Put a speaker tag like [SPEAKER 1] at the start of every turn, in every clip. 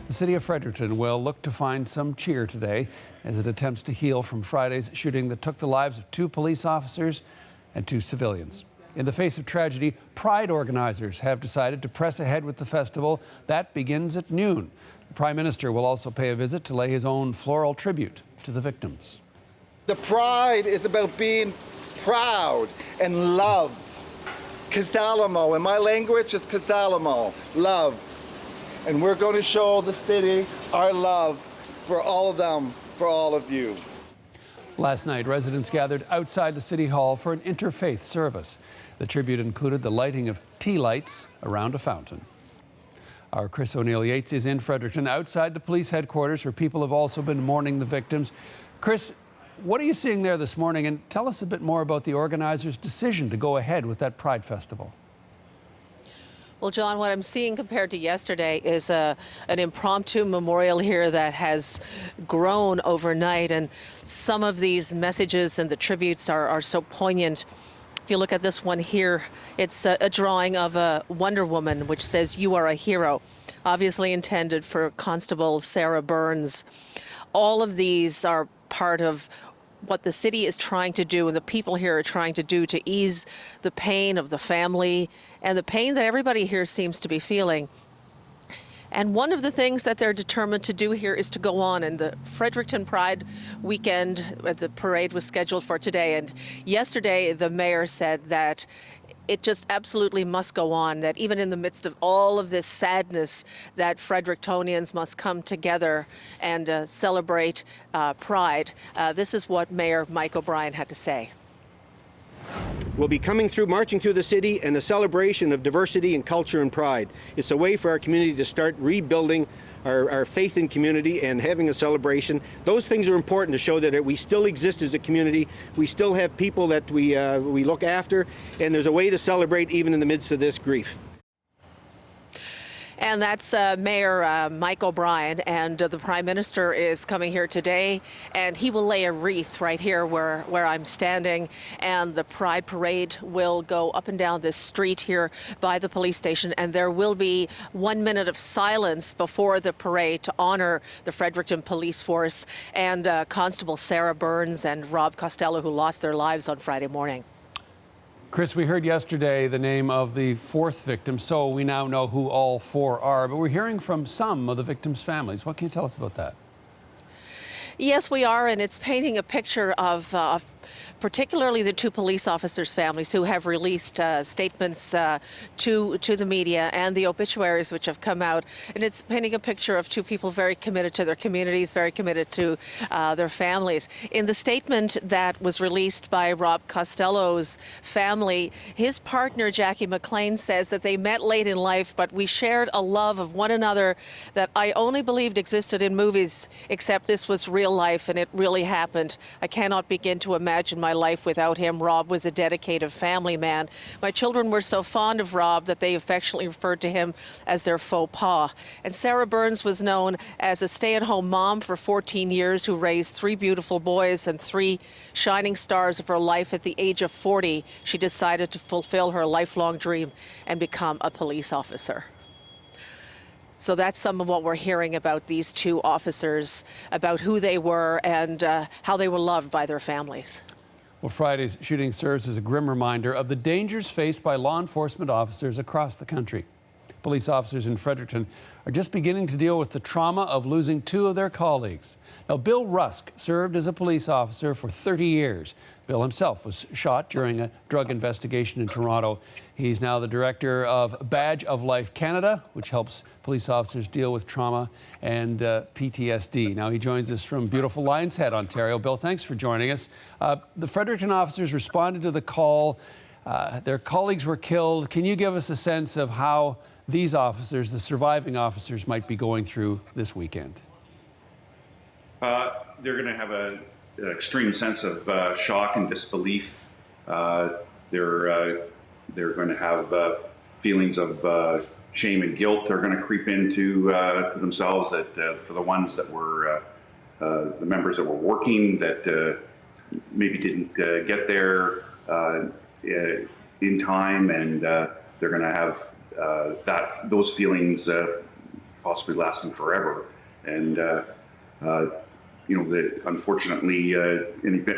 [SPEAKER 1] The city of Fredericton will look to find some cheer today as it attempts to heal from Friday's shooting that took the lives of 2 police officers and 2 civilians. In the face of tragedy, Pride organizers have decided to press ahead with the festival. That begins at noon. The Prime Minister will also pay a visit to lay his own floral tribute to the victims.
[SPEAKER 2] The Pride is about being proud and love. Kasalamo, in my language, is Kasalamo, love. And we're going to show the city our love for all of them, for all of you.
[SPEAKER 1] Last night, residents gathered outside the City Hall for an interfaith service. The tribute included the lighting of tea lights around a fountain. Our Chris O'Neill-Yates is in Fredericton, outside the police headquarters, where people have also been mourning the victims. Chris, what are you seeing there this morning? And tell us a bit more about the organizers' decision to go ahead with that Pride Festival.
[SPEAKER 3] Well, John, what I'm seeing compared to yesterday is an impromptu memorial here that has grown overnight. And some of these messages and the tributes are so poignant. If you look at this one here, it's a drawing of a Wonder Woman, which says, "You are a hero," obviously intended for Constable Sarah Burns. All of these are part of what the city is trying to do and the people here are trying to do to ease the pain of the family and the pain that everybody here seems to be feeling. And one of the things that they're determined to do here is to go on. And the Fredericton Pride weekend, the parade was scheduled for today. And yesterday, the mayor said that it just absolutely must go on, that even in the midst of all of this sadness, that Frederictonians must come together and celebrate Pride. This is what Mayor Mike O'Brien had to say.
[SPEAKER 4] We'll be coming through, marching through the city, and a celebration of diversity and culture and pride. It's a way for our community to start rebuilding our faith in community and having a celebration. Those things are important to show that we still exist as a community. We still have people that we look after, and there's a way to celebrate even in the midst of this grief.
[SPEAKER 3] And that's Mayor Mike O'Brien, and the Prime Minister is coming here today, and he will lay a wreath right here where I'm standing, and the Pride Parade will go up and down this street here by the police station, and there will be 1 minute of silence before the parade to honor the Fredericton Police Force and Constable Sarah Burns and Rob Costello, who lost their lives on Friday morning.
[SPEAKER 1] Chris, we heard yesterday the name of the 4th victim, so we now know who all 4 are, but we're hearing from some of the victims' families. What can you tell us about that?
[SPEAKER 3] Yes, we are, and it's painting a picture of particularly the 2 police officers' families who have released statements to the media and the obituaries which have come out. And it's painting a picture of 2 people very committed to their communities, very committed to their families. In the statement that was released by Rob Costello's family, his partner, Jackie McLean, says that they met late in life, but we shared a love of one another that I only believed existed in movies, except this was real life and it really happened. I cannot begin to imagine my life without him. Rob was a dedicated family man. My children were so fond of Rob that they affectionately referred to him as their faux pas. And Sarah Burns was known as a stay-at-home mom for 14 years who raised 3 beautiful boys and 3 shining stars of her life. At the age of 40, she decided to fulfill her lifelong dream and become a police officer. So that's some of what we're hearing about these 2 officers, about who they were and how they were loved by their families.
[SPEAKER 1] Well, Friday's shooting serves as a grim reminder of the dangers faced by law enforcement officers across the country. Police officers in Fredericton are just beginning to deal with the trauma of losing 2 of their colleagues. Now, Bill Rusk served as a police officer for 30 years. Bill himself was shot during a drug investigation in Toronto. He's now the director of Badge of Life Canada, which helps police officers deal with trauma and PTSD. Now he joins us from beautiful Lions Head, Ontario. Bill, thanks for joining us. The Fredericton officers responded to the call. Their colleagues were killed. Can you give us a sense of how these officers, the surviving officers, might be going through this weekend?
[SPEAKER 5] They're going to have an extreme sense of shock and disbelief. They're going to have feelings of shame and guilt. They're going to creep into to themselves that for the ones that were the members that were working that maybe didn't get there in time, and they're going to have those feelings possibly lasting forever. And unfortunately,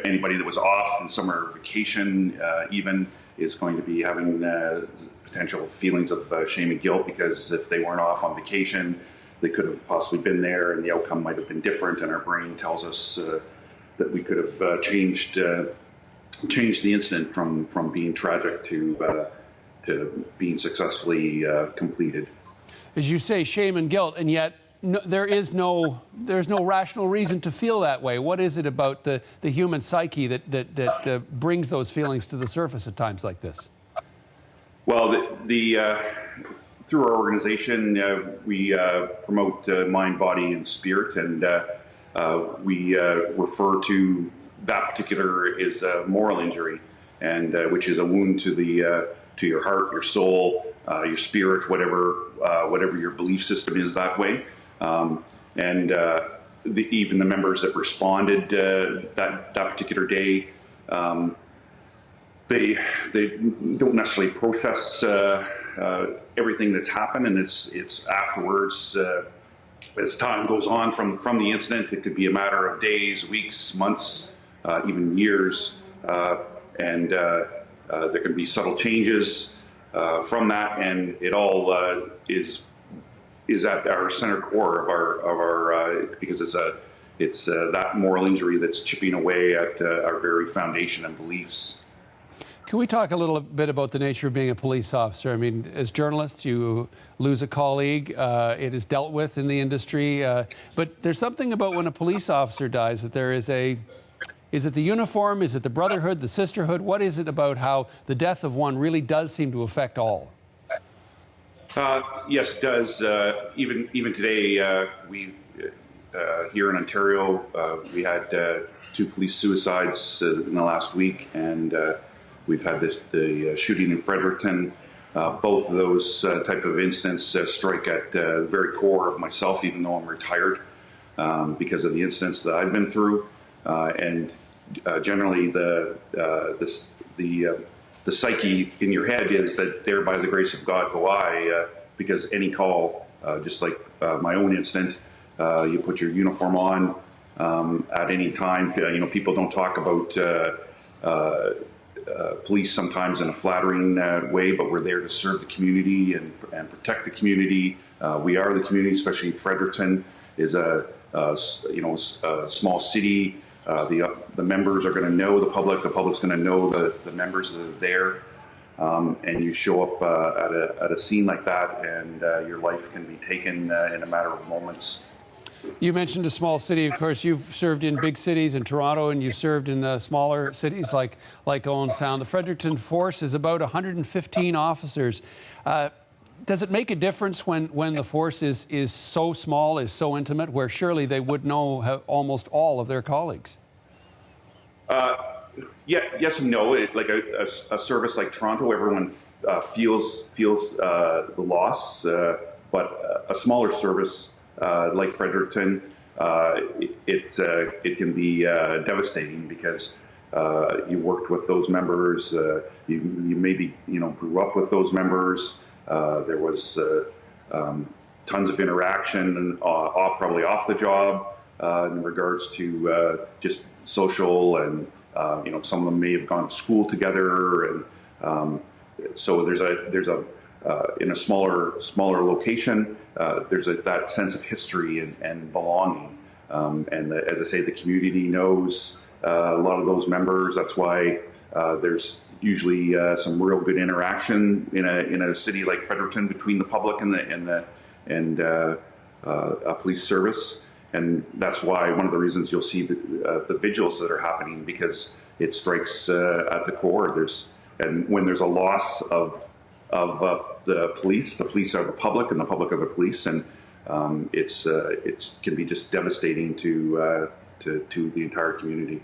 [SPEAKER 5] anybody that was off in summer vacation even is going to be having potential feelings of shame and guilt, because if they weren't off on vacation, they could have possibly been there and the outcome might have been different. And our brain tells us that we could have changed the incident from being tragic to being successfully completed.
[SPEAKER 1] As you say, shame and guilt, and yet there's no rational reason to feel that way. What is it about the human psyche that brings those feelings to the surface at times like this?
[SPEAKER 5] Well, through our organization, we promote mind, body, and spirit, and we refer to that particular as a moral injury, and which is a wound to your heart, your soul, your spirit, whatever your belief system is that way. Even the members that responded that particular day, they don't necessarily process everything that's happened, and it's afterwards. As time goes on from the incident, it could be a matter of days, weeks, months, even years, and there can be subtle changes from that, and it all is at our center core of our because it's that moral injury that's chipping away at our very foundation and beliefs.
[SPEAKER 1] Can we talk a little bit about the nature of being a police officer? I mean, as journalists, you lose a colleague. It is dealt with in the industry. But there's something about when a police officer dies that there is is it the uniform? Is it the brotherhood, the sisterhood? What is it about how the death of one really does seem to affect all?
[SPEAKER 5] Yes, it does. Even today, we here in Ontario, we had 2 police suicides in the last week, and we've had the shooting in Fredericton. Both of those type of incidents strike at the very core of myself, even though I'm retired, because of the incidents that I've been through. And generally, the psyche in your head is that there, by the grace of God, go I, because any call, just like my own incident, you put your uniform on at any time. People don't talk about police sometimes in a flattering way, but we're there to serve the community and protect the community. We are the community, especially Fredericton is a small city. The members are going to know the public's going to know the members that are there, and you show up at a scene like that, and your life can be taken in a matter of moments.
[SPEAKER 1] You mentioned a small city. Of course, you've served in big cities in Toronto, and you've served in smaller cities like Owenstown. The Fredericton Force is about 115 officers. Does it make a difference when the force is so small, is so intimate, where surely they would know almost all of their colleagues?
[SPEAKER 5] Yes and no. Like a service like Toronto, everyone feels the loss, but a smaller service like Fredericton, it can be devastating, because you worked with those members, you maybe grew up with those members. There was tons of interaction, and probably off the job in regards to just social, and some of them may have gone to school together, and so there's a in a smaller location, there's that sense of history and belonging, and as I say, the community knows a lot of those members. That's why there's usually some real good interaction in a city like Fredericton between the public and a police service, and that's why one of the reasons you'll see the vigils that are happening, because it strikes at the core. And when there's a loss of the police are the public, and the public are the police, and it can be just devastating to the entire community.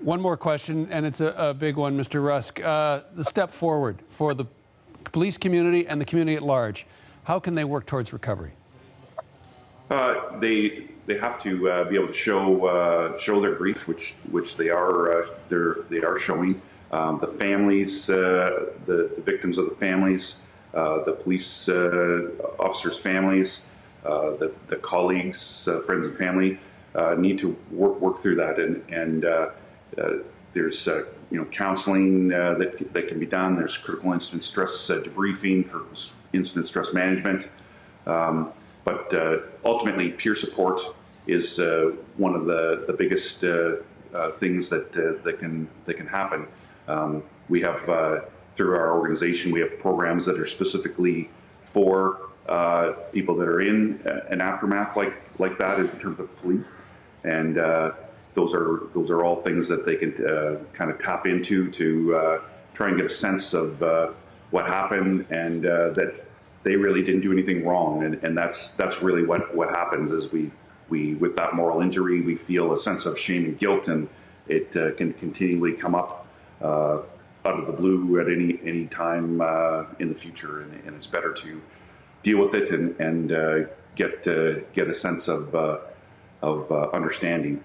[SPEAKER 1] One more question, and it's a big one, Mr. Rusk. The step forward for the police community and the community at large, how can they work towards recovery?
[SPEAKER 5] They have to be able to show their grief, which they are showing. The families, the victims of the families, the police officers' families, the colleagues, friends and family need to work through that, and there's counseling that can be done. There's critical incident stress debriefing, critical incident stress management, but ultimately peer support is one of the biggest things that can happen. We have through our organization, we have programs that are specifically for people that are in an aftermath like that in terms of police, and those are all things that they can kind of tap into to try and get a sense of what happened, and that they really didn't do anything wrong, and that's really what happens is we with that moral injury we feel a sense of shame and guilt, and it can continually come up out of the blue at any time in the future, and it's better to deal with it and get a sense of understanding.